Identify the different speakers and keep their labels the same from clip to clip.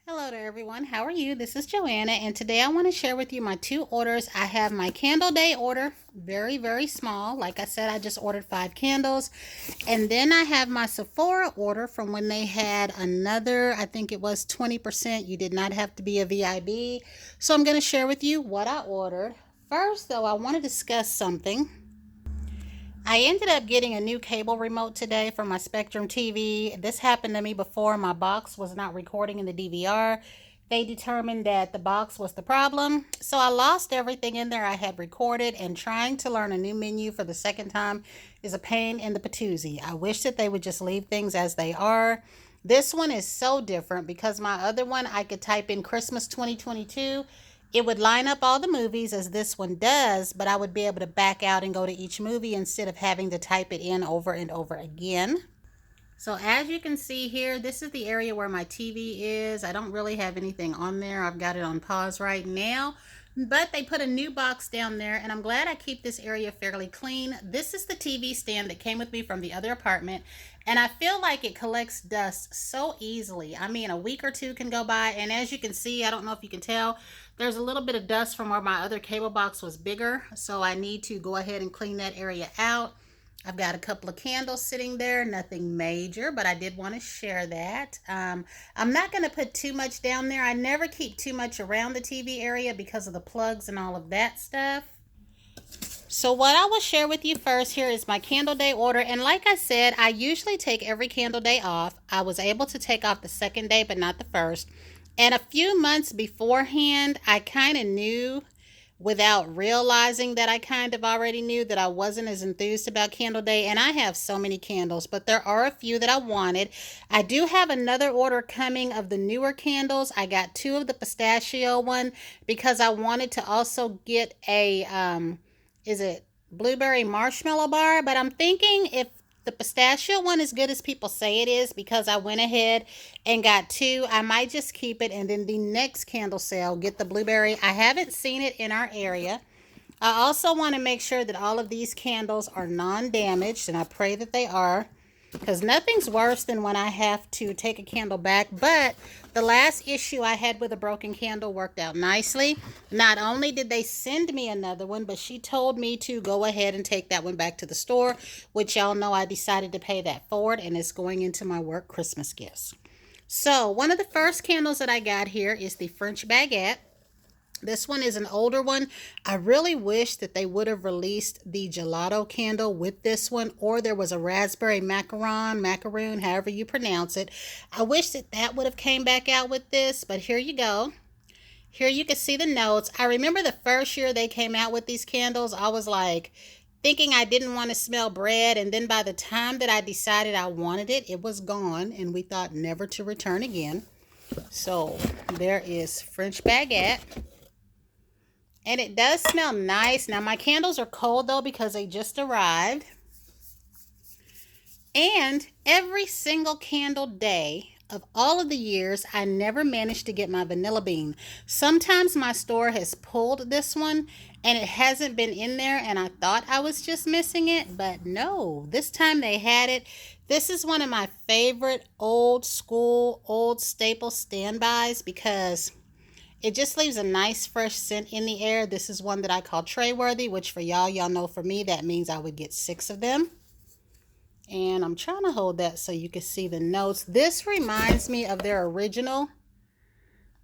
Speaker 1: Hello to everyone. How are you? This is Joanna, and today I want to share with you my two orders. I have my candle day order, very small. Like I said, I just ordered 5 candles. And then I have my Sephora order from when they had another, I think it was 20%. You did not have to be a VIB. So I'm going to share with you what I ordered. First, though, I want to discuss something. I ended up getting a new cable remote today for my Spectrum TV. This happened to me before. My box was not recording in the DVR. They determined that the box was the problem. So I lost everything in there I had recorded, and trying to learn a new menu for the second time is a pain in the patoozie. I wish that they would just leave things as they are. This one is so different because my other one, I could type in Christmas 2022. It would line up all the movies as this one does, but I would be able to back out and go to each movie instead of having to type it in over and over again. So as you can see here, this is the area where my TV is. I don't really have anything on there. I've got it on pause right now. But they put a new box down there, and I'm glad I keep this area fairly clean. This is the TV stand that came with me from the other apartment, and I feel like it collects dust so easily. I mean, a week or two can go by, and as you can see, I don't know if you can tell, there's a little bit of dust from where my other cable box was bigger, so I need to go ahead and clean that area out. I've got a couple of candles sitting there, nothing major, but I did want to share that. I'm not going to put too much down there. I never keep too much around the TV area because of the plugs and all of that stuff. So what I will share with you first here is my candle day order. And like I said, I usually take every candle day off. I was able to take off the second day, but not the first. And a few months beforehand, I kind of knew, without realizing that I kind of already knew, that I wasn't as enthused about Candle Day. And I have so many candles, but there are a few that I wanted. I do have another order coming of the newer candles. I got 2 of the pistachio one because I wanted to also get a, is it blueberry marshmallow bar? But I'm thinking if the pistachio one is good as people say it is, because I went ahead and got 2, I might just keep it, and then the next candle sale get the blueberry. I haven't seen it in our area. I also want to make sure that all of these candles are non-damaged, and I pray that they are, because nothing's worse than when I have to take a candle back. But the last issue I had with a broken candle worked out nicely. Not only did they send me another one, but she told me to go ahead and take that one back to the store, which y'all know I decided to pay that forward, and it's going into my work Christmas gifts. So one of the first candles that I got here is the French Baguette. This one is an older one. I really wish that they would have released the gelato candle with this one, or there was a raspberry macaroon, however you pronounce it. I wish that that would have came back out with this, but here you go. Here you can see the notes. I remember the first year they came out with these candles, I was like thinking I didn't want to smell bread, and then by the time that I decided I wanted it, it was gone, and we thought never to return again. So there is French Baguette. And it does smell nice. Now, my candles are cold, though, because they just arrived. And every single candle day of all of the years, I never managed to get my vanilla bean. Sometimes my store has pulled this one, and it hasn't been in there, and I thought I was just missing it. But no, this time they had it. This is one of my favorite old school, old staple standbys because it just leaves a nice fresh scent in the air. This is one that I call tray worthy, which for y'all know for me, that means I would get 6 of them. And I'm trying to hold that so you can see the notes. This reminds me of their original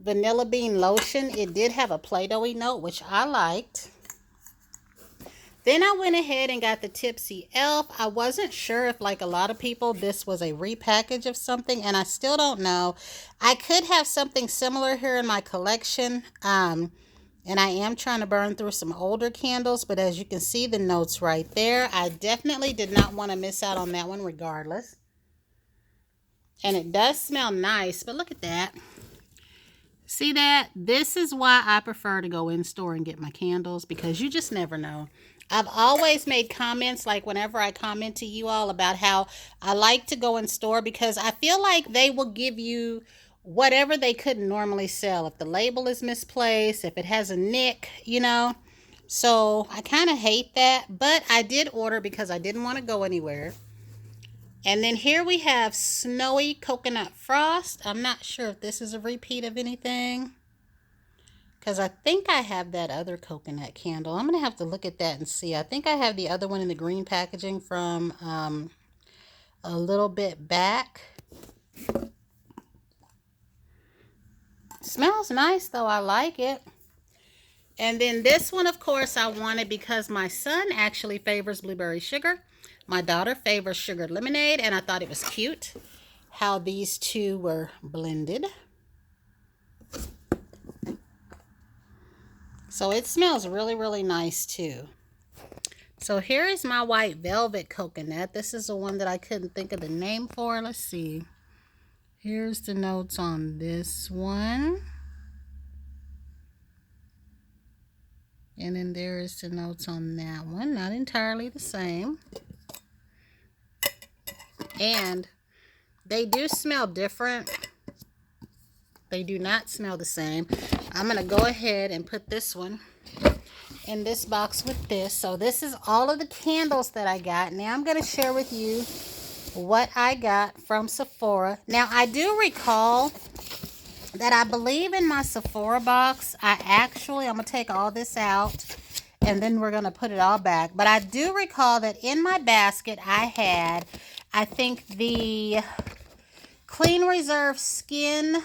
Speaker 1: vanilla bean lotion. It did have a Play-Doh-y note, which I liked. Then I went ahead and got the Tipsy Elf. I wasn't sure if, like a lot of people, this was a repackage of something, and I still don't know. I could have something similar here in my collection, and I am trying to burn through some older candles, but as you can see the notes right there, I definitely did not want to miss out on that one regardless. And it does smell nice, but look at that. See that? This is why I prefer to go in store and get my candles, because you just never know. I've always made comments, like whenever I comment to you all, about how I like to go in store because I feel like they will give you whatever they couldn't normally sell. If the label is misplaced, if it has a nick, you know. So I kind of hate that, but I did order because I didn't want to go anywhere. And then here we have Snowy Coconut Frost. I'm not sure if this is a repeat of anything, because I think I have that other coconut candle. I'm going to have to look at that and see. I think I have the other one in the green packaging from a little bit back. Smells nice though. I like it. And then this one, of course, I wanted because my son actually favors blueberry sugar. My daughter favors sugared lemonade, and I thought it was cute how these two were blended. So it smells really, really nice too. So here is my white velvet coconut. This is the one that I couldn't think of the name for. Let's see. Here's the notes on this one. And then there is the notes on that one. Not entirely the same. And they do smell different. They do not smell the same. I'm going to go ahead and put this one in this box with this. So this is all of the candles that I got. Now I'm going to share with you what I got from Sephora. Now I do recall that I believe in my Sephora box, I'm going to take all this out and then we're going to put it all back. But I do recall that in my basket I had, I think, the Clean Reserve Skin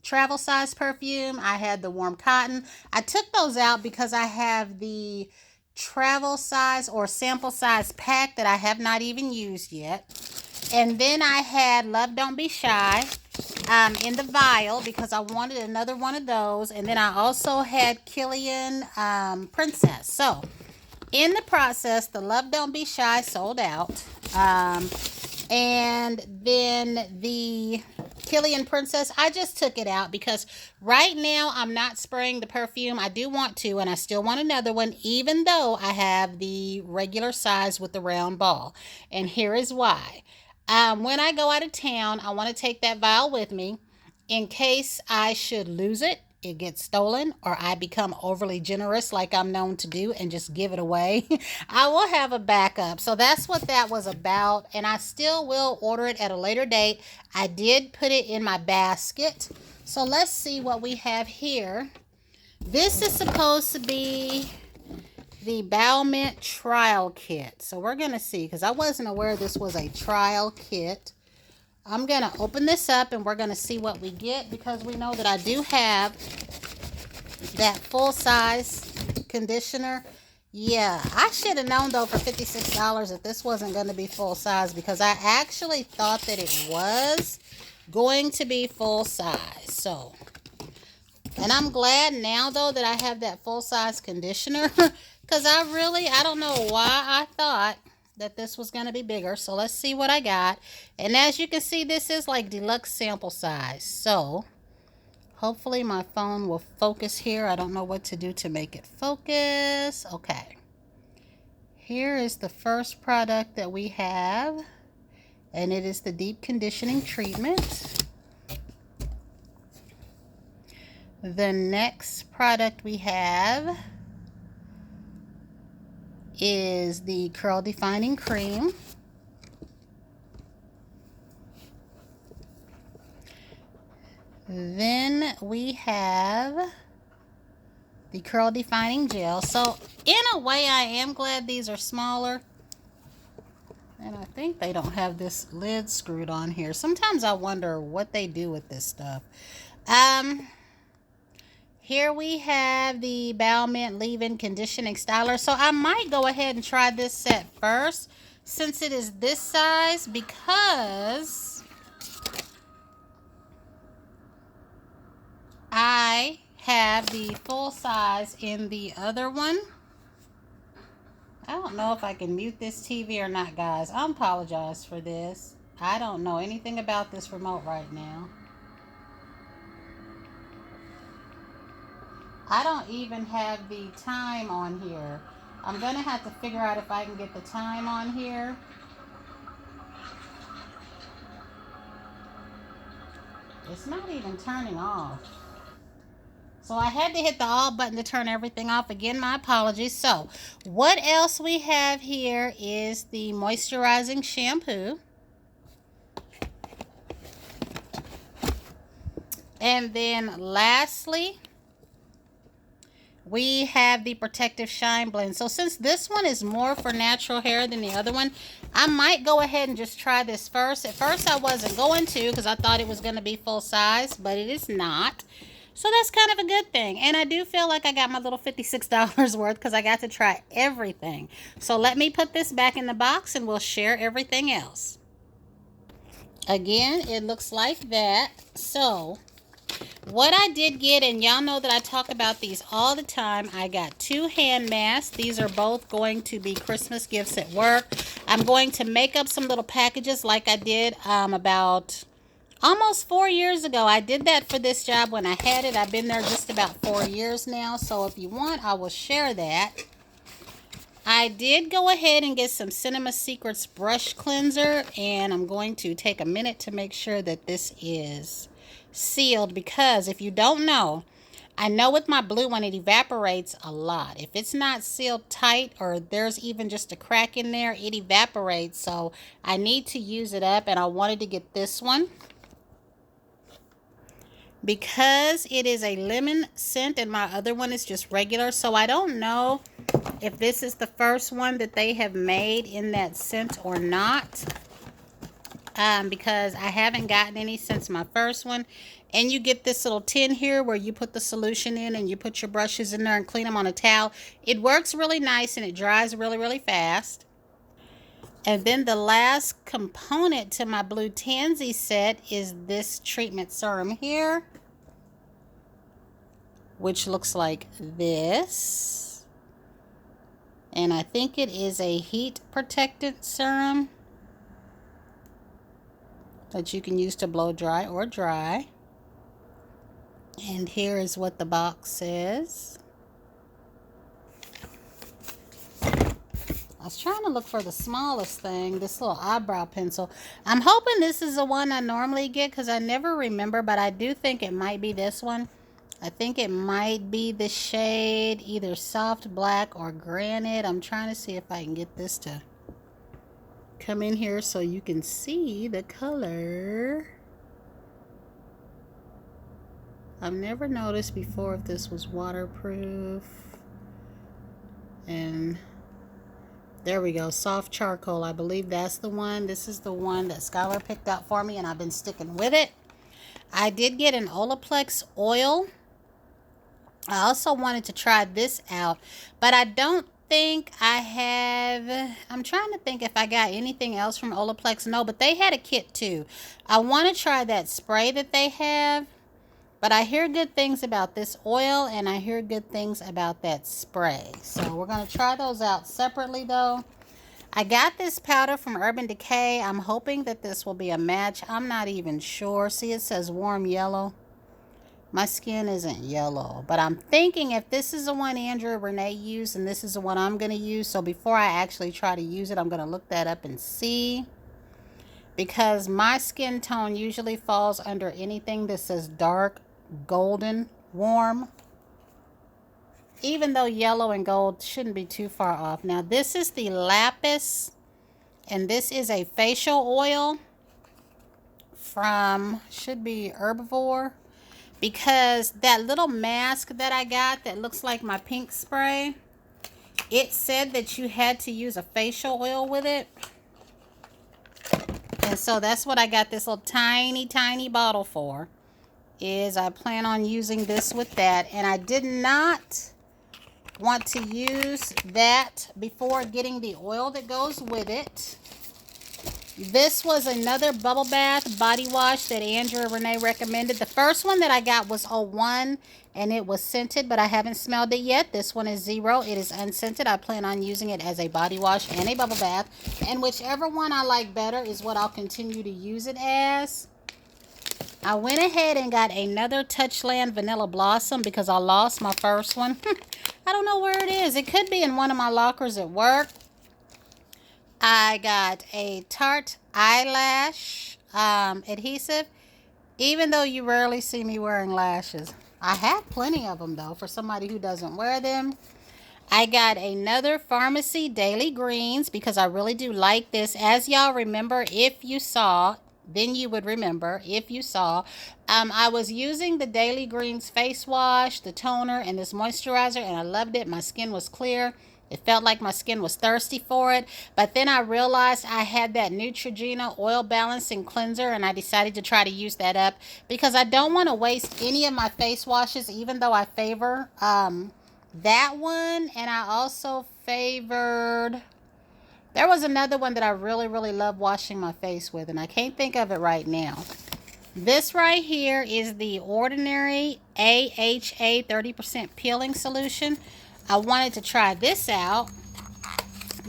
Speaker 1: travel size perfume. I had the warm cotton. I took those out because I have the travel size or sample size pack that I have not even used yet. And then I had Love Don't Be Shy in the vial because I wanted another one of those. And then I also had Killian Princess. So in the process, the Love Don't Be Shy sold out. And then the Killian Princess, I just took it out because right now I'm not spraying the perfume. I do want to, and I still want another one, even though I have the regular size with the round ball. And here is why. When I go out of town, I want to take that vial with me in case I should lose it, it gets stolen, or I become overly generous like I'm known to do and just give it away. I will have a backup. So that's what that was about, and I still will order it at a later date. I did put it in my basket. So let's see what we have here. This is supposed to be the Bow Mint trial kit. So we're going to see, because I wasn't aware this was a trial kit. I'm going to open this up and we're going to see what we get, because we know that I do have that full-size conditioner. Yeah, I should have known though for $56 that this wasn't going to be full-size, because I actually thought that it was going to be full-size. So, and I'm glad now though that I have that full-size conditioner, because I don't know why I thought that this was going to be bigger. So let's see what I got. And as you can see, this is like deluxe sample size. So hopefully my phone will focus here. I don't know what to do to make it focus. Okay. Here is the first product that we have, and it is the deep conditioning treatment. The next product we have is the curl defining cream. Then we have the curl defining gel. So in a way, I am glad these are smaller. And I think they don't have this lid screwed on here. Sometimes I wonder what they do with this stuff. Here we have the Bow Mint Leave-In Conditioning Styler. So I might go ahead and try this set first, since it is this size, because I have the full size in the other one. I don't know if I can mute this TV or not, guys. I apologize for this. I don't know anything about this remote right now. I don't even have the time on here. I'm going to have to figure out if I can get the time on here. It's not even turning off. So I had to hit the all button to turn everything off. Again, my apologies. So what else we have here is the moisturizing shampoo. And then lastly, we have the Protective Shine Blend. So since this one is more for natural hair than the other one, I might go ahead and just try this first. At first I wasn't going to because I thought it was going to be full size, but it is not. So that's kind of a good thing. And I do feel like I got my little $56 worth because I got to try everything. So let me put this back in the box and we'll share everything else. Again, it looks like that. So what I did get, and y'all know that I talk about these all the time, I got 2 hand masks. These are both going to be Christmas gifts at work. I'm going to make up some little packages like I did about almost 4 years ago. I did that for this job when I had it. I've been there just about 4 years now. So if you want, I will share that. I did go ahead and get some Cinema Secrets brush cleanser. And I'm going to take a minute to make sure that this is sealed. Because if you don't know, I know with my blue one, it evaporates a lot. If it's not sealed tight or there's even just a crack in there, it evaporates. So I need to use it up. And I wanted to get this one because it is a lemon scent and my other one is just regular. So I don't know if this is the first one that they have made in that scent or not, because I haven't gotten any since my first one. And you get this little tin here where you put the solution in and you put your brushes in there and clean them on a towel. It works really nice and it dries really, really fast. And then the last component to my Blue Tansy set is this treatment serum here, which looks like this. And I think it is a heat protectant serum that you can use to blow dry or dry. And here is what the box says. I was trying to look for the smallest thing, this little eyebrow pencil. I'm hoping this is the one I normally get because I never remember, but I do think it might be this one. I think it might be the shade either soft black or granite. I'm trying to see if I can get this to come in here so you can see the color. I've never noticed before if this was waterproof. And there we go, soft charcoal. I believe that's the one. This is the one that Skylar picked out for me and I've been sticking with it. I did get an Olaplex oil. I also wanted to try this out, but I don't think I have. I'm trying to think if I got anything else from Olaplex. No, but they had a kit too. I want to try that spray that they have, but I hear good things about this oil and I hear good things about that spray. So we're going to try those out separately though. I got this powder from Urban Decay. I'm hoping that this will be a match. I'm not even sure. See, it says warm yellow. My skin isn't yellow, but I'm thinking if this is the one Andrea Renee used and this is the one I'm going to use. So before I actually try to use it, I'm going to look that up and see. Because my skin tone usually falls under anything that says dark, golden, warm. Even though yellow and gold shouldn't be too far off. Now this is the Lapis. And this is a facial oil from, should be Herbivore. Because that little mask that I got that looks like my pink spray, it said that you had to use a facial oil with it. And so that's what I got this little tiny, tiny bottle for. Is I plan on using this with that. And I did not want to use that before getting the oil that goes with it. This was another bubble bath body wash that Andrea Renee recommended. The first one that I got was 01 and it was scented, but I haven't smelled it yet. This one is 0. It is unscented. I plan on using it as a body wash and a bubble bath. And whichever one I like better is what I'll continue to use it as. I went ahead and got another Touchland Vanilla Blossom because I lost my first one. I don't know where it is. It could be in one of my lockers at work. I got a Tarte eyelash adhesive, even though you rarely see me wearing lashes. I have plenty of them, though, for somebody who doesn't wear them. I got another Pharmacy Daily Greens because I really do like this. As y'all remember, if you saw, then you would remember if you saw, I was using the Daily Greens face wash, the toner, and this moisturizer, and I loved it. My skin was clear. It felt like my skin was thirsty for it. But then I realized I had that Neutrogena oil balancing cleanser, and I decided to try to use that up because I don't want to waste any of my face washes, even though I favor that one. And I also favored, there was another one that I really, really love washing my face with, and I can't think of it right now. This right here is the Ordinary AHA 30% peeling solution. I wanted to try this out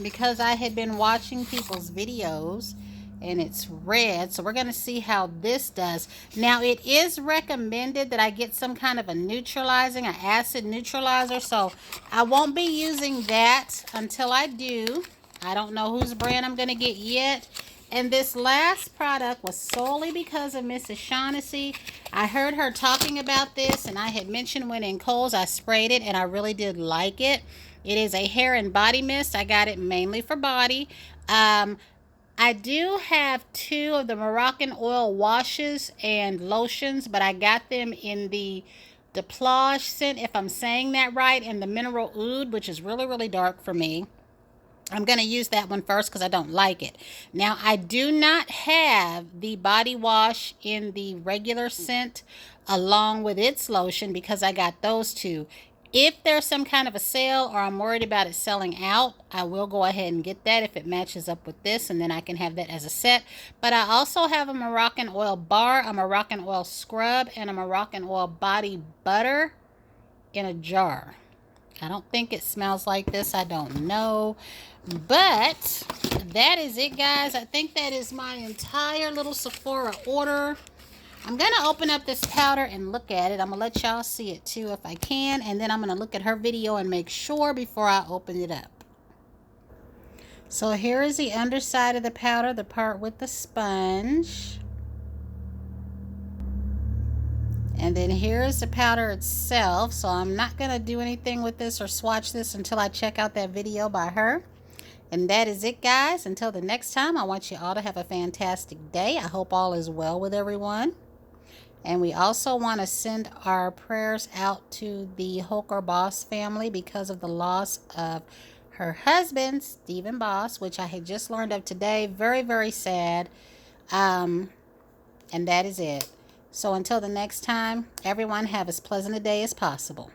Speaker 1: because I had been watching people's videos and it's red. So we're going to see how this does. Now, it is recommended that I get some kind of a neutralizing, an acid neutralizer. So I won't be using that until I do. I don't know whose brand I'm going to get yet. And this last product was solely because of Mrs. Shaughnessy. I heard her talking about this, and I had mentioned when in Kohl's I sprayed it, and I really did like it. It is a hair and body mist. I got it mainly for body. I do have 2 of the Moroccan oil washes and lotions, but I got them in the Plage scent, if I'm saying that right, and the Mineral Oud, which is really, really dark for me. I'm going to use that one first because I don't like it. Now, I do not have the body wash in the regular scent along with its lotion because I got those 2. If there's some kind of a sale or I'm worried about it selling out, I will go ahead and get that if it matches up with this, and then I can have that as a set. But I also have a Moroccan oil bar, a Moroccan oil scrub, and a Moroccan oil body butter in a jar. I don't think it smells like this. I don't know. But that is it, guys. I think that is my entire little Sephora order. I'm going to open up this powder and look at it. I'm going to let y'all see it too if I can. And then I'm going to look at her video and make sure before I open it up. So here is the underside of the powder, the part with the sponge. And then here is the powder itself. So I'm not going to do anything with this or swatch this until I check out that video by her. And that is it, guys. Until the next time, I want you all to have a fantastic day. I hope all is well with everyone. And we also want to send our prayers out to the Holker Boss family because of the loss of her husband, Stephen Boss, which I had just learned of today. Very, very sad. And that is it. So until the next time, everyone have as pleasant a day as possible.